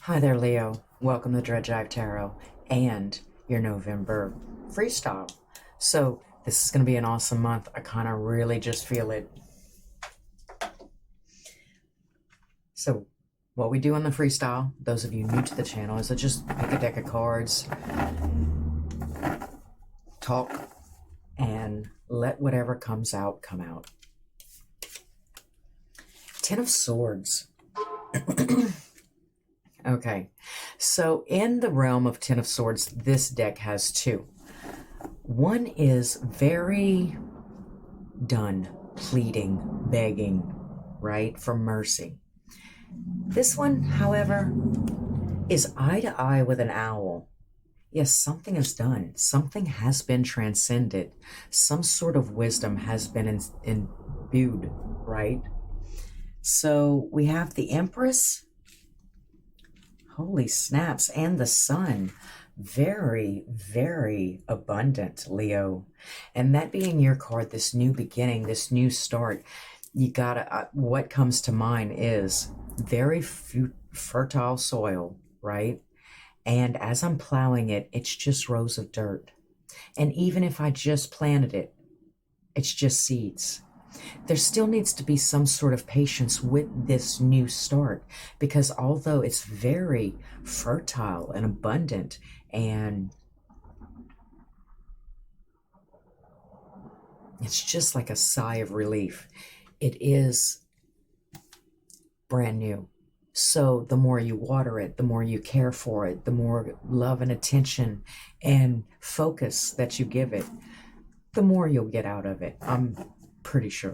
Hi there, Leo. Welcome to Jive Tarot and your November freestyle. So this is going to be an awesome month. I kind of really just feel it. So what we do on the freestyle, those of you new to the channel, is I just pick a deck of cards, talk, and let whatever comes out come out. Ten of Swords. Okay, so in the realm of Ten of Swords, this deck has two. One is very done, pleading, begging, right, for mercy. This one, however, is eye to eye with an owl. Yes, something is done. Something has been transcended. Some sort of wisdom has been imbued, right? So we have the Empress. Holy snaps. And the Sun. Very, very abundant, Leo. And that being your card, this new beginning, this new start, you gotta, what comes to mind is very fertile soil, right? And as I'm plowing it, it's just rows of dirt. And even if I just planted it, it's just seeds. There still needs to be some sort of patience with this new start, because although it's very fertile and abundant and it's just like a sigh of relief, it is brand new. So the more you water it, the more you care for it, the more love and attention and focus that you give it, the more you'll get out of it. I'm pretty sure.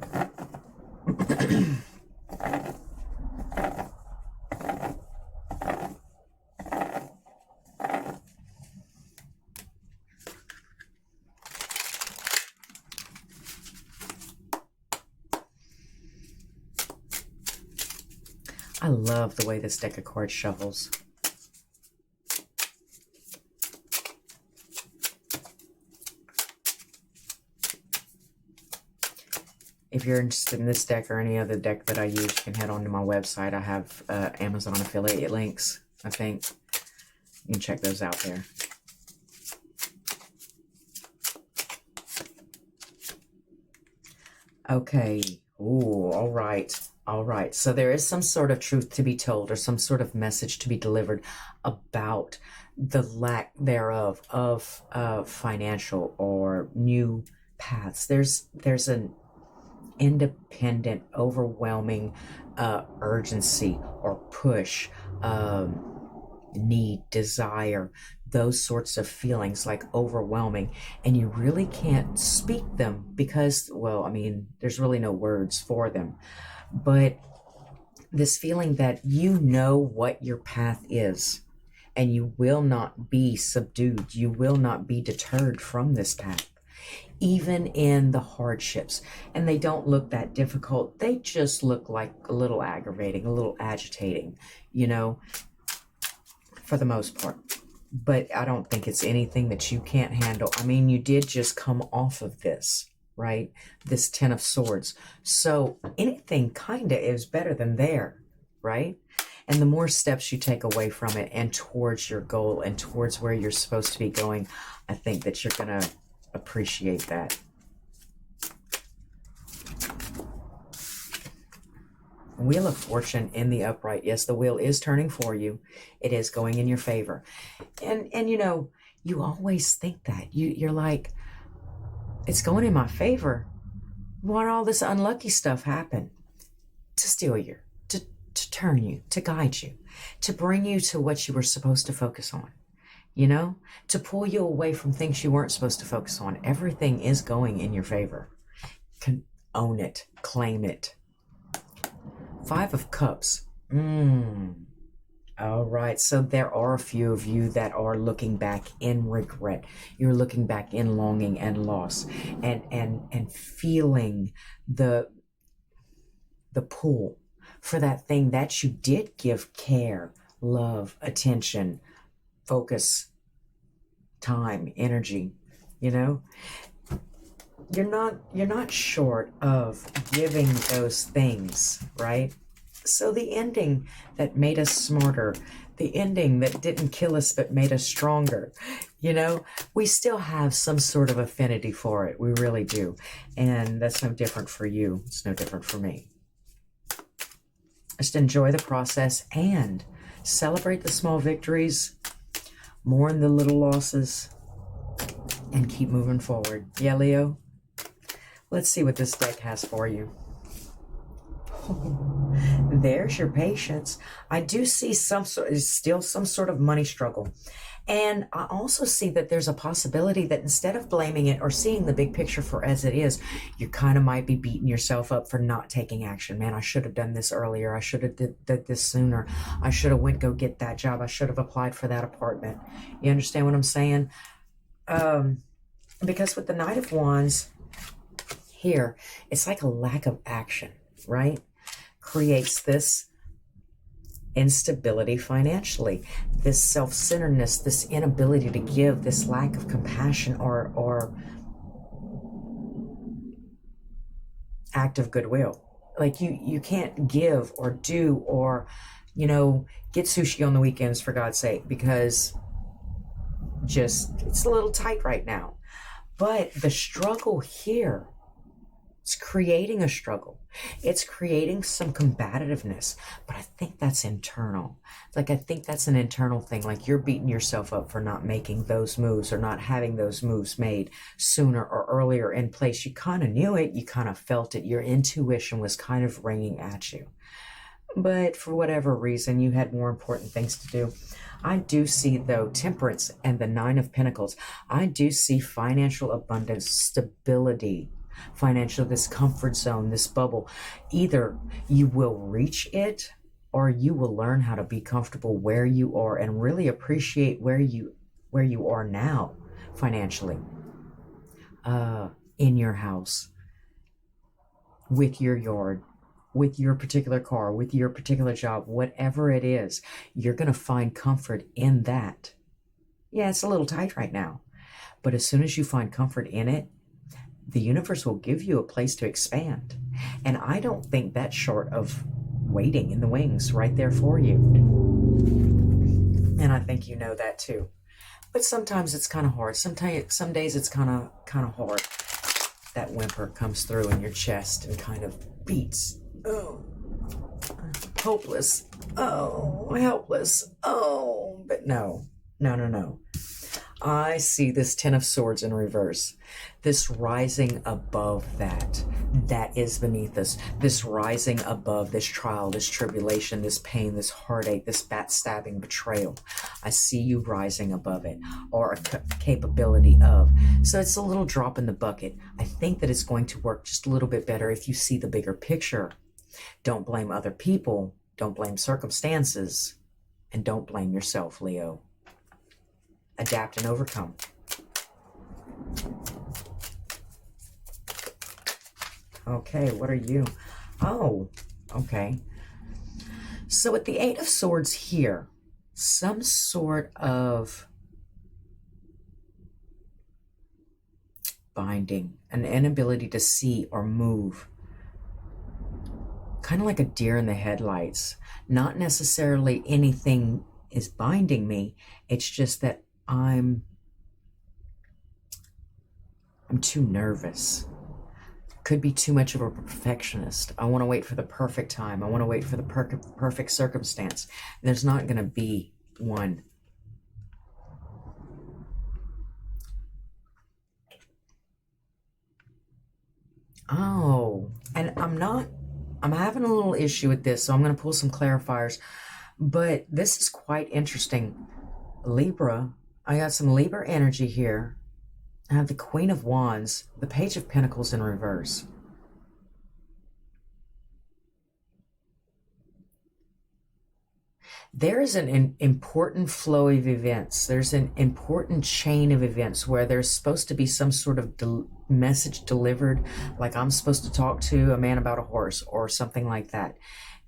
I love the way this deck of cards shuffles. If you're interested in this deck or any other deck that I use, you can head on to my website. I have Amazon affiliate links, I think. You can check those out there. Okay. Ooh, all right. All right. So there is some sort of truth to be told or some sort of message to be delivered about the lack thereof of financial or new paths. There's an independent, overwhelming urgency or push, need, desire, those sorts of feelings, like overwhelming, and you really can't speak them because, well, I mean, there's really no words for them, but this feeling that you know what your path is and you will not be subdued, you will not be deterred from this path, even in the hardships. And they don't look that difficult. They just look like a little aggravating, a little agitating, you know, for the most part. But I don't think it's anything that you can't handle. I mean, you did just come off of this, right? This Ten of Swords. So anything kind of is better than there, right? And the more steps you take away from it and towards your goal and towards where you're supposed to be going, I think that you're going to appreciate that. Wheel of Fortune in the upright. Yes, the wheel is turning for you. It is going in your favor. And you know, you always think that. You're like, it's going in my favor. Why all this unlucky stuff happen? To steal you, to turn you, to guide you, to bring you to what you were supposed to focus on. You know, to pull you away from things you weren't supposed to focus on. Everything is going in your favor. Own it. Claim it. Five of Cups. All right. So there are a few of you that are looking back in regret. You're looking back in longing and loss and feeling the pull for that thing that you did give care, love, attention, focus, time, energy, you know. You're not short of giving those things, right? So the ending that made us smarter, the ending that didn't kill us but made us stronger. You know, we still have some sort of affinity for it. We really do. And that's no different for you. It's no different for me. Just enjoy the process and celebrate the small victories, mourn the little losses, and keep moving forward. Yeah, Leo? Let's see what this deck has for you. There's your patience. I do see still some sort of money struggle. And I also see that there's a possibility that instead of blaming it or seeing the big picture for as it is, you kind of might be beating yourself up for not taking action. Man, I should have done this earlier. I should have did this sooner. I should have went go get that job. I should have applied for that apartment. You understand what I'm saying? Because with the Knight of Wands here, it's like a lack of action, right? Creates this instability financially, this self-centeredness, this inability to give, this lack of compassion or act of goodwill. Like you can't give or do or, you know, get sushi on the weekends, for God's sake, because just it's a little tight right now. But the struggle here, it's creating a struggle. It's creating some combativeness, but I think that's internal. Like, I think that's an internal thing. Like, you're beating yourself up for not making those moves or not having those moves made sooner or earlier in place. You kind of knew it. You kind of felt it. Your intuition was kind of ringing at you. But for whatever reason, you had more important things to do. I do see, though, Temperance and the Nine of Pentacles. I do see financial abundance, stability, financial, this comfort zone, this bubble. Either you will reach it or you will learn how to be comfortable where you are and really appreciate where you are now financially, in your house, with your yard, with your particular car, with your particular job, whatever it is, you're going to find comfort in that. Yeah, it's a little tight right now, but as soon as you find comfort in it, the universe will give you a place to expand. And I don't think that's short of waiting in the wings right there for you. And I think you know that too. But sometimes it's kind of hard. Some days it's kind of hard. That whimper comes through in your chest and kind of beats. Oh, hopeless. Oh, helpless. Oh, but no. I see this Ten of Swords in reverse. This rising above that is beneath us. This rising above this trial, this tribulation, this pain, this heartache, this backstabbing betrayal. I see you rising above it, or a capability of. So it's a little drop in the bucket. I think that it's going to work just a little bit better if you see the bigger picture. Don't blame other people. Don't blame circumstances. And don't blame yourself, Leo. Adapt and overcome. Okay, what are you? Oh, okay. So with the Eight of Swords here, some sort of binding, an inability to see or move. Kind of like a deer in the headlights. Not necessarily anything is binding me. It's just that I'm too nervous. Could be too much of a perfectionist. I want to wait for the perfect time. I want to wait for the perfect circumstance. There's not going to be one. Oh, and I'm having a little issue with this, so I'm going to pull some clarifiers. But this is quite interesting. Libra, I got some Libra energy here. I have the Queen of Wands, the Page of Pentacles in reverse. There is an important flow of events. There's an important chain of events where there's supposed to be some sort of message delivered, like I'm supposed to talk to a man about a horse or something like that.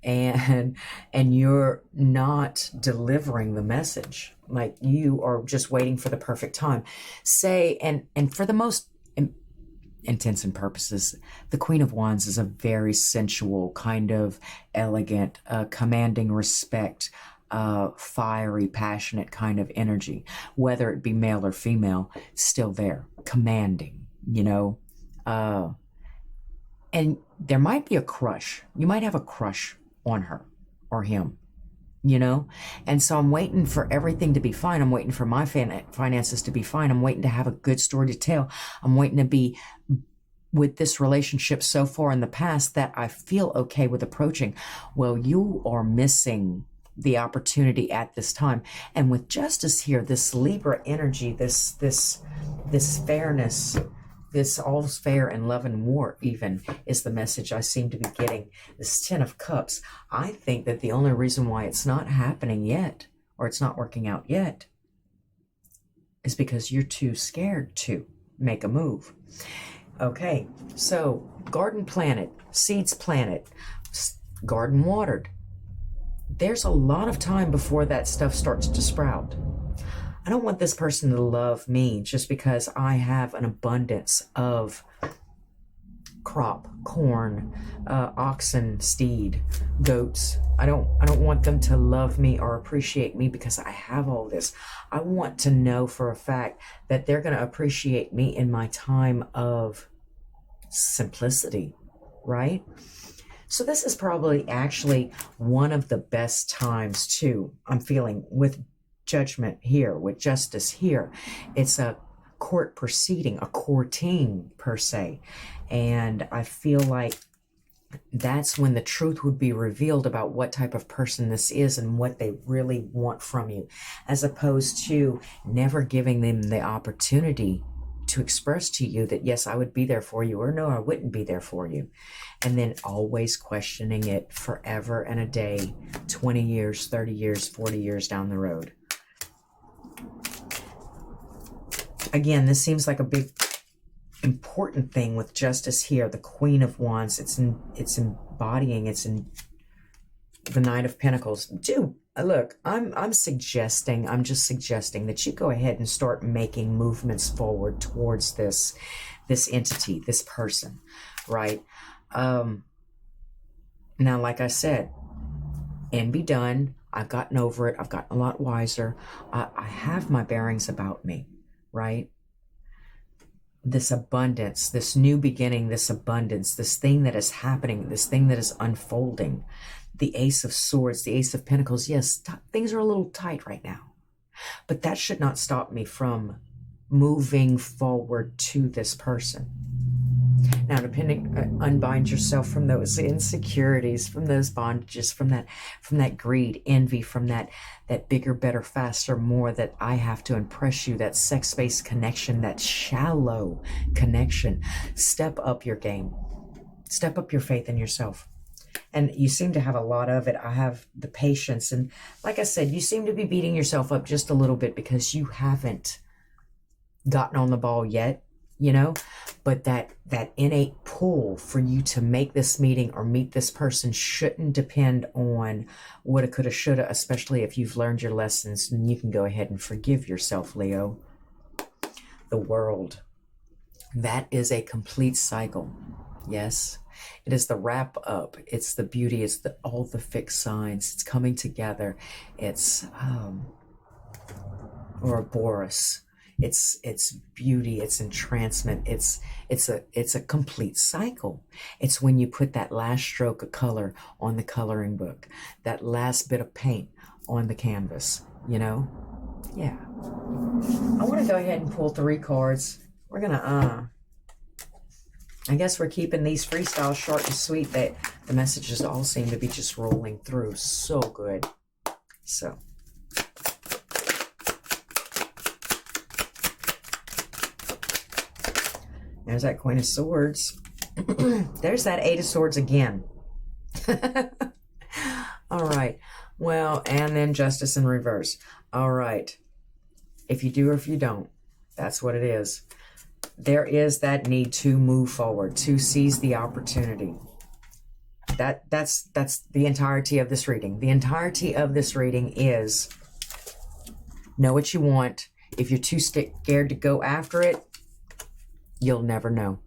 And you're not delivering the message. Like, you are just waiting for the perfect time. Say, and for the most intents and purposes, the Queen of Wands is a very sensual, kind of elegant, commanding respect, fiery, passionate kind of energy, whether it be male or female, still there, commanding, you know. And there might be a crush. You might have a crush on her or him, you know. And so I'm waiting for everything to be fine. I'm waiting for my finances to be fine. I'm waiting to have a good story to tell. I'm waiting to be with this relationship so far in the past that I feel okay with approaching. Well, you are missing the opportunity at this time. And with justice here, this Libra energy, this fairness, this all's fair in love and war even is the message I seem to be getting. This Ten of Cups. I think that the only reason why it's not happening yet, or it's not working out yet, is because you're too scared to make a move. Okay, so garden planted, seeds planted, garden watered. There's a lot of time before that stuff starts to sprout. I don't want this person to love me just because I have an abundance of crop, corn, oxen, steed, goats. I don't want them to love me or appreciate me because I have all this. I want to know for a fact that they're going to appreciate me in my time of simplicity, right? So this is probably actually one of the best times too, I'm feeling, with judgment here, with justice here. It's a court proceeding, a courting per se. And I feel like that's when the truth would be revealed about what type of person this is and what they really want from you, as opposed to never giving them the opportunity to express to you that, yes, I would be there for you, or no, I wouldn't be there for you. And then always questioning it forever and a day, 20 years, 30 years, 40 years down the road. Again, this seems like a big important thing with justice here. The Queen of Wands, it's embodying, it's in the Knight of Pentacles. Dude, look, I'm just suggesting that you go ahead and start making movements forward towards this entity, this person, right? Now, like I said, and be done. I've gotten over it. I've gotten a lot wiser. I have my bearings about me, right? This abundance, this new beginning, this abundance, this thing that is happening, this thing that is unfolding. The Ace of Swords, the Ace of Pentacles. Yes, things are a little tight right now, but that should not stop me from moving forward to this person. Now, unbind yourself from those insecurities, from those bondages, from that greed, envy, from that bigger, better, faster, more that I have to impress you, that sex-based connection, that shallow connection. Step up your game. Step up your faith in yourself. And you seem to have a lot of it. I have the patience. And like I said, you seem to be beating yourself up just a little bit because you haven't gotten on the ball yet, you know, but that innate pull for you to make this meeting or meet this person shouldn't depend on woulda, coulda, shoulda, especially if you've learned your lessons, and you can go ahead and forgive yourself, Leo. The World. That is a complete cycle. Yes. It is the wrap up. It's the beauty. It's all the fixed signs. It's coming together. It's Ouroboros. It's beauty. It's entrancement. It's a complete cycle. It's when you put that last stroke of color on the coloring book, that last bit of paint on the canvas. You know, yeah. I want to go ahead and pull 3 cards. We're gonna I guess we're keeping these freestyle short and sweet. That the messages all seem to be just rolling through so good. So there's that Queen of Swords. There's that 8 of Swords again. All right. Well, and then Justice in reverse. All right. If you do or if you don't, that's what it is. There is that need to move forward, to seize the opportunity. That's the entirety of this reading. The entirety of this reading is know what you want. If you're too scared to go after it, you'll never know.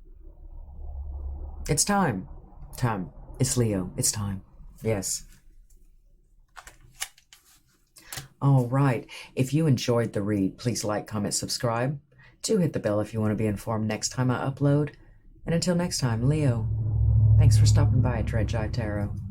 It's time. Time. It's Leo. It's time. Yes. All right. If you enjoyed the read, please like, comment, subscribe. Do hit the bell if you want to be informed next time I upload. And until next time, Leo, thanks for stopping by at Jive Tarot.